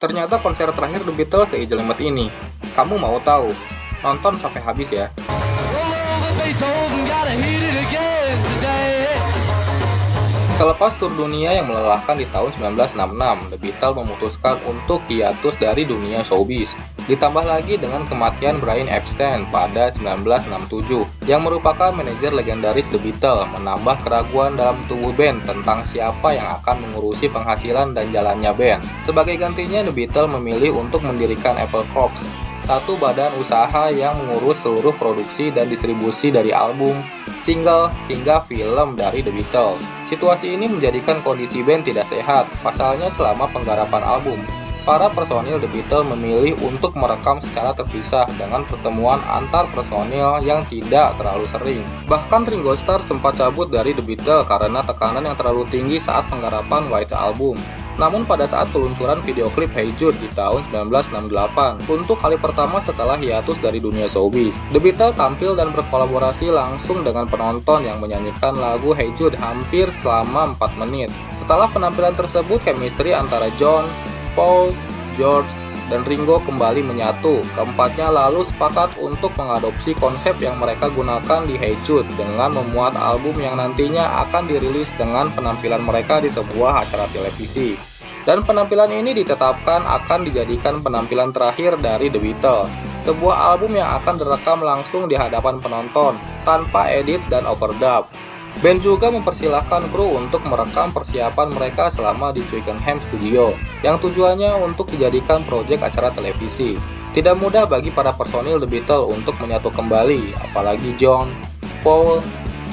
Ternyata konser terakhir The Beatles sejelimet ini. Kamu mau tahu? Nonton sampai habis ya. Selepas tur dunia yang melelahkan di tahun 1966, The Beatles memutuskan untuk hiatus dari dunia showbiz. Ditambah lagi dengan kematian Brian Epstein pada 1967, yang merupakan manajer legendaris The Beatles, menambah keraguan dalam tubuh band tentang siapa yang akan mengurusi penghasilan dan jalannya band. Sebagai gantinya, The Beatles memilih untuk mendirikan Apple Corps, satu badan usaha yang mengurus seluruh produksi dan distribusi dari album, single, hingga film dari The Beatles. Situasi ini menjadikan kondisi band tidak sehat. Pasalnya selama penggarapan album, para personil The Beatles memilih untuk merekam secara terpisah dengan pertemuan antar personil yang tidak terlalu sering. Bahkan Ringo Starr sempat cabut dari The Beatles karena tekanan yang terlalu tinggi saat penggarapan White Album. Namun pada saat peluncuran video klip Hey Jude di tahun 1968, untuk kali pertama setelah hiatus dari dunia showbiz, The Beatles tampil dan berkolaborasi langsung dengan penonton yang menyanyikan lagu Hey Jude hampir selama 4 menit. Setelah penampilan tersebut, chemistry antara John, Paul, George, dan Ringo kembali menyatu. Keempatnya lalu sepakat untuk mengadopsi konsep yang mereka gunakan di Hey Jude dengan memuat album yang nantinya akan dirilis dengan penampilan mereka di sebuah acara televisi. Dan penampilan ini ditetapkan akan dijadikan penampilan terakhir dari The Beatles, sebuah album yang akan direkam langsung di hadapan penonton tanpa edit dan overdub. Band juga mempersilahkan kru untuk merekam persiapan mereka selama di Twickenham Studio, yang tujuannya untuk dijadikan proyek acara televisi. Tidak mudah bagi para personil The Beatles untuk menyatu kembali, apalagi John, Paul,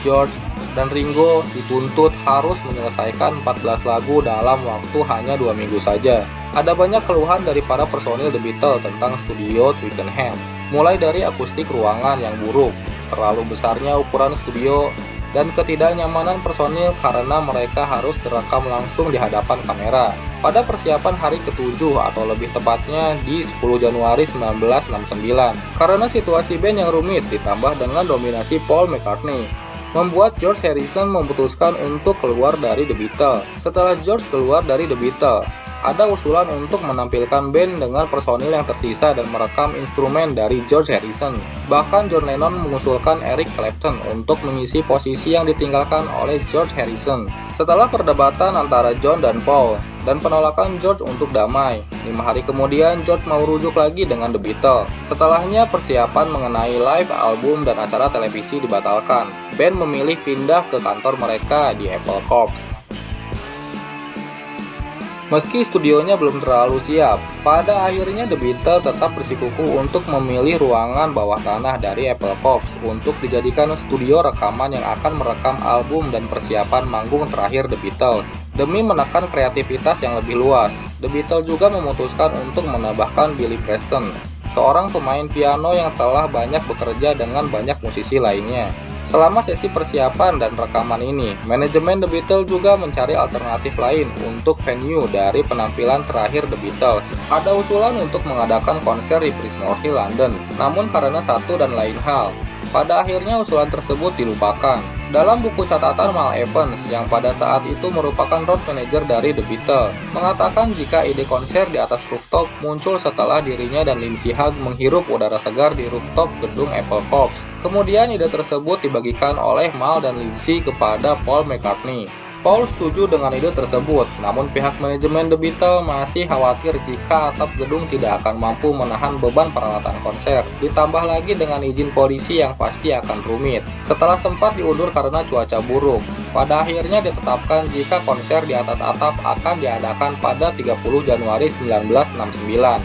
George, dan Ringo dituntut harus menyelesaikan 14 lagu dalam waktu hanya 2 minggu saja. Ada banyak keluhan dari para personil The Beatles tentang studio Twickenham, mulai dari akustik ruangan yang buruk, terlalu besarnya ukuran studio, dan ketidaknyamanan personil karena mereka harus direkam langsung di hadapan kamera. Pada persiapan hari ke-7 atau lebih tepatnya di 10 Januari 1969, karena situasi band yang rumit ditambah dengan dominasi Paul McCartney, membuat George Harrison memutuskan untuk keluar dari The Beatles. Setelah George keluar dari The Beatles, ada usulan untuk menampilkan band dengan personil yang tersisa dan merekam instrumen dari George Harrison. Bahkan John Lennon mengusulkan Eric Clapton untuk mengisi posisi yang ditinggalkan oleh George Harrison. Setelah perdebatan antara John dan Paul, dan penolakan George untuk damai, 5 hari kemudian George mau rujuk lagi dengan The Beatles. Setelahnya persiapan mengenai live album dan acara televisi dibatalkan. Band memilih pindah ke kantor mereka di Apple Corps. Meski studionya belum terlalu siap, pada akhirnya The Beatles tetap bersikukuh untuk memilih ruangan bawah tanah dari Apple Corps untuk dijadikan studio rekaman yang akan merekam album dan persiapan manggung terakhir The Beatles. Demi menekan kreativitas yang lebih luas, The Beatles juga memutuskan untuk menambahkan Billy Preston, seorang pemain piano yang telah banyak bekerja dengan banyak musisi lainnya. Selama sesi persiapan dan rekaman ini, manajemen The Beatles juga mencari alternatif lain untuk venue dari penampilan terakhir The Beatles. Ada usulan untuk mengadakan konser di Prismore Hill, London, namun karena satu dan lain hal, pada akhirnya usulan tersebut dilupakan. Dalam buku catatan Mal Evans, yang pada saat itu merupakan road manager dari The Beatles, mengatakan jika ide konser di atas rooftop muncul setelah dirinya dan Lindsey Hugh menghirup udara segar di rooftop gedung Apple Corps. Kemudian ide tersebut dibagikan oleh Mal dan Lindsey kepada Paul McCartney. Paul setuju dengan ide tersebut, namun pihak manajemen The Beatles masih khawatir jika atap gedung tidak akan mampu menahan beban peralatan konser, ditambah lagi dengan izin polisi yang pasti akan rumit. Setelah sempat diundur karena cuaca buruk, pada akhirnya ditetapkan jika konser di atas atap akan diadakan pada 30 Januari 1969.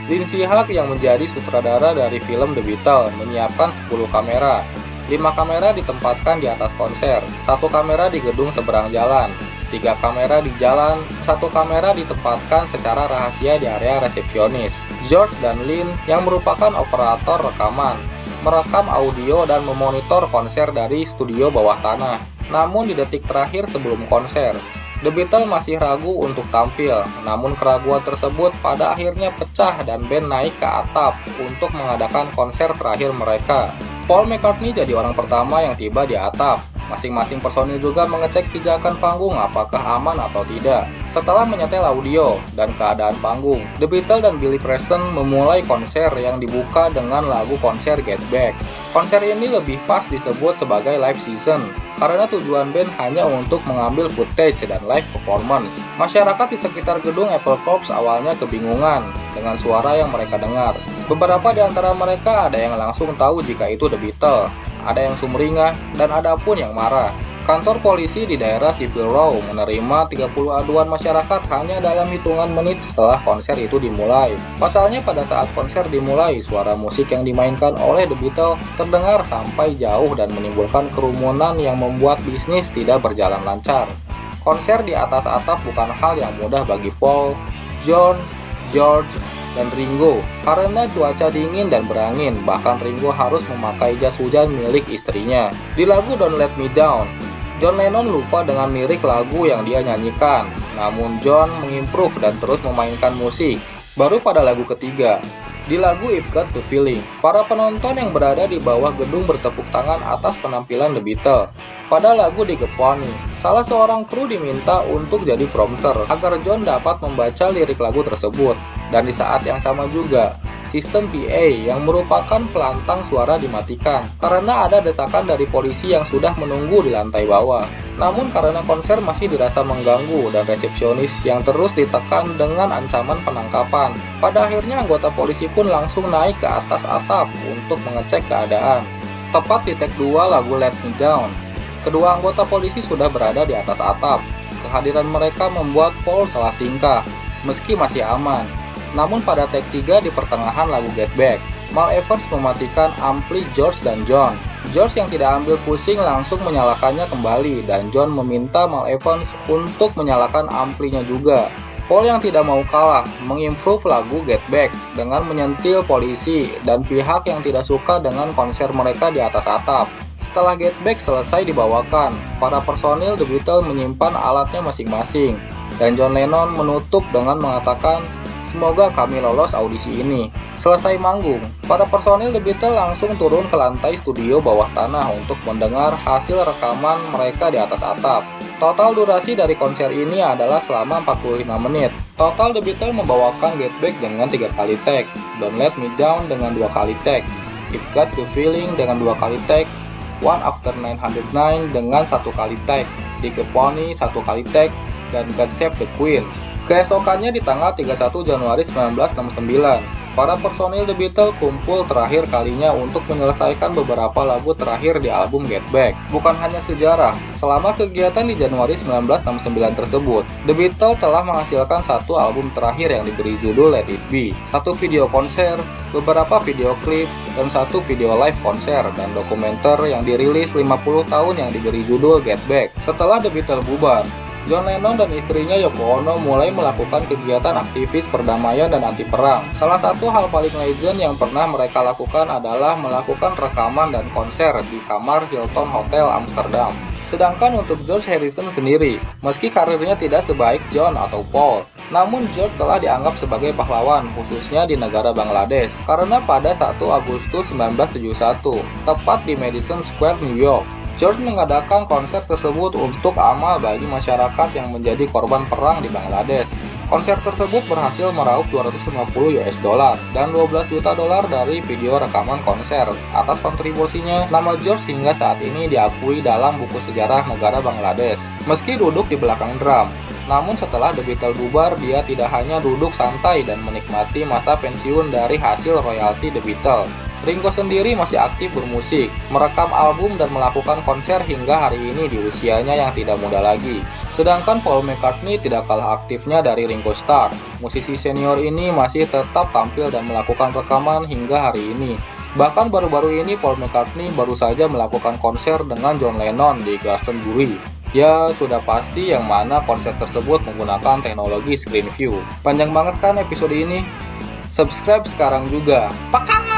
Lindsey Hugh yang menjadi sutradara dari film The Beatles menyiapkan 10 kamera. 5 kamera ditempatkan di atas konser, 1 kamera di gedung seberang jalan, 3 kamera di jalan, 1 kamera ditempatkan secara rahasia di area resepsionis. George dan Lynn yang merupakan operator rekaman, merekam audio dan memonitor konser dari studio bawah tanah. Namun di detik terakhir sebelum konser, The Beatles masih ragu untuk tampil, namun keraguan tersebut pada akhirnya pecah dan band naik ke atap untuk mengadakan konser terakhir mereka. Paul McCartney jadi orang pertama yang tiba di atap. Masing-masing personil juga mengecek pijakan panggung apakah aman atau tidak. Setelah menyetel audio dan keadaan panggung, The Beatles dan Billy Preston memulai konser yang dibuka dengan lagu konser Get Back. Konser ini lebih pas disebut sebagai live season, karena tujuan band hanya untuk mengambil footage dan live performance. Masyarakat di sekitar gedung Apple Corps awalnya kebingungan dengan suara yang mereka dengar. Beberapa di antara mereka ada yang langsung tahu jika itu The Beatles, ada yang sumringah, dan ada pun yang marah. Kantor polisi di daerah Civil Row menerima 30 aduan masyarakat hanya dalam hitungan menit setelah konser itu dimulai. Pasalnya pada saat konser dimulai, suara musik yang dimainkan oleh The Beatles terdengar sampai jauh dan menimbulkan kerumunan yang membuat bisnis tidak berjalan lancar. Konser di atas atap bukan hal yang mudah bagi Paul, John, George, dan Ringo karena cuaca dingin dan berangin. Bahkan Ringo harus memakai jas hujan milik istrinya. Di lagu Don't Let Me Down, John Lennon lupa dengan lirik lagu yang dia nyanyikan, namun John mengimprove dan terus memainkan musik. Baru pada lagu ketiga, di lagu I've Got the Feeling, para penonton yang berada di bawah gedung bertepuk tangan atas penampilan The Beatles. Pada lagu di Geponi, salah seorang kru diminta untuk jadi prompter agar John dapat membaca lirik lagu tersebut. Dan di saat yang sama juga, sistem PA yang merupakan pelantang suara dimatikan karena ada desakan dari polisi yang sudah menunggu di lantai bawah. Namun karena konser masih dirasa mengganggu dan resepsionis yang terus ditekan dengan ancaman penangkapan, pada akhirnya anggota polisi pun langsung naik ke atas atap untuk mengecek keadaan. Tepat di take 2 lagu Let Me Down, kedua anggota polisi sudah berada di atas atap. Kehadiran mereka membuat Paul salah tingkah, meski masih aman. Namun pada take 3 di pertengahan lagu Get Back, Mal Evans mematikan ampli George dan John. George yang tidak ambil pusing langsung menyalakannya kembali dan John meminta Mal Evans untuk menyalakan amplinya juga. Paul yang tidak mau kalah mengimprove lagu Get Back dengan menyentil polisi dan pihak yang tidak suka dengan konser mereka di atas atap. Setelah Get Back selesai dibawakan, para personil The Beatles menyimpan alatnya masing-masing dan John Lennon menutup dengan mengatakan, "Semoga kami lolos audisi ini." Selesai manggung, para personil The Beatles langsung turun ke lantai studio bawah tanah untuk mendengar hasil rekaman mereka di atas atap. Total durasi dari konser ini adalah selama 45 menit. Total The Beatles membawakan Get Back dengan 3 kali take, Don't Let Me Down dengan 2 kali take, I've Got the Feeling dengan 2 kali take, One After 909 dengan 1 kali take, The Geponi 1 kali take, dan God Save the Queen. Keesokannya di tanggal 31 Januari 1969, para personil The Beatles kumpul terakhir kalinya untuk menyelesaikan beberapa lagu terakhir di album Get Back. Bukan hanya sejarah, selama kegiatan di Januari 1969 tersebut, The Beatles telah menghasilkan 1 album terakhir yang diberi judul Let It Be, 1 video konser, beberapa video klip, dan 1 video live konser dan dokumenter yang dirilis 50 tahun yang diberi judul Get Back. Setelah The Beatles bubar, John Lennon dan istrinya Yoko Ono mulai melakukan kegiatan aktivis perdamaian dan anti perang. Salah satu hal paling legend yang pernah mereka lakukan adalah melakukan rekaman dan konser di kamar Hilton Hotel Amsterdam. Sedangkan untuk George Harrison sendiri, meski karirnya tidak sebaik John atau Paul, namun George telah dianggap sebagai pahlawan khususnya di negara Bangladesh karena pada 1 Agustus 1971, tepat di Madison Square, New York, George mengadakan konser tersebut untuk amal bagi masyarakat yang menjadi korban perang di Bangladesh. Konser tersebut berhasil meraup $250 dan $12 juta dari video rekaman konser. Atas kontribusinya, nama George hingga saat ini diakui dalam buku sejarah negara Bangladesh. Meski duduk di belakang drum, namun setelah The Beatles bubar, dia tidak hanya duduk santai dan menikmati masa pensiun dari hasil royalti The Beatles. Ringo sendiri masih aktif bermusik, merekam album dan melakukan konser hingga hari ini di usianya yang tidak muda lagi. Sedangkan Paul McCartney tidak kalah aktifnya dari Ringo Starr. Musisi senior ini masih tetap tampil dan melakukan rekaman hingga hari ini. Bahkan baru-baru ini Paul McCartney baru saja melakukan konser dengan John Lennon di Glastonbury. Ya, sudah pasti yang mana konser tersebut menggunakan teknologi screen view. Panjang banget kan episode ini? Subscribe sekarang juga. Pakang!